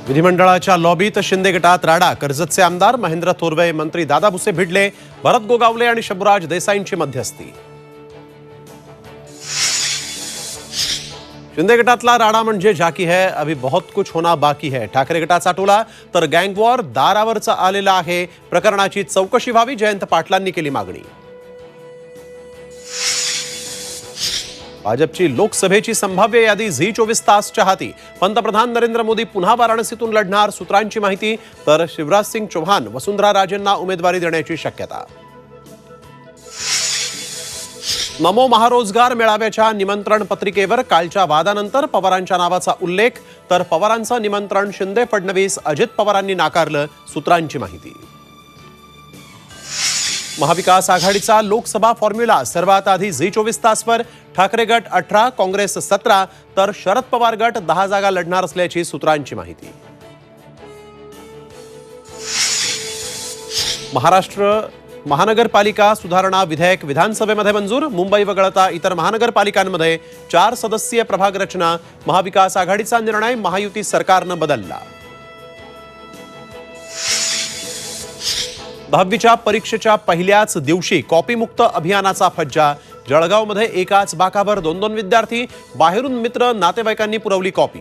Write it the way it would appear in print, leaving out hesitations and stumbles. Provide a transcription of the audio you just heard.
विधिमंडळाच्या लॉबीत शिंदे गटात राडा. कर्जतचे आमदार महेंद्र थोरवे, मंत्री दादा भुसे भिडले. भरत गोगावले आणि शंभूराज देसाईंची मध्यस्थी. शिंदे गटातला राडा म्हणजे झाकी है, अभी बहुत कुछ होना बाकी है. ठाकरे गटाचा टोला तर गँग वॉर दारावरचा आलेला आहे. प्रकरणाची चौकशी व्हावी, जयंत पाटलांनी केली मागणी. भाजपची लोकसभेची संभाव्य यादी झी 24 तासच्या हाती. पंतप्रधान नरेंद्र मोदी पुन्हा वाराणसीतून लढणार, सूत्रांची माहिती. तर शिवराज सिंग चौहान, वसुंधरा राजेंना उमेदवारी देण्याची शक्यता. नमो महारोजगार मेळाव्याच्या निमंत्रण पत्रिकेवर कालच्या वादानंतर पवारांच्या नावाचा उल्लेख. तर पवारांचं निमंत्रण शिंदे, फडणवीस, अजित पवारांनी नाकारलं, सूत्रांची माहिती. महाविकास आघाडीचा लोकसभा फॉर्म्युला सर्वात आधी झी 24 तासवर. ठाकरे गट 18, काँग्रेस 17, तर शरद पवार गट 10 जागा लढणार असल्याची सूत्रांची माहिती. महाराष्ट्र महानगरपालिका सुधारणा विधेयक विधानसभेमध्ये मंजूर. मुंबई वगळता इतर महानगरपालिकांमध्ये 4 सदस्यीय प्रभाग रचना. महाविकास आघाडीचा निर्णय महायुती सरकारनं बदलला. 10वीच्या परीक्षेच्या पहिल्याच दिवशी कॉपीमुक्त अभियानाचा फज्जा. जळगावमध्ये एकाच बाकावर 2 विद्यार्थी. बाहेरून मित्र, नातेवाईकांनी पुरवली कॉपी.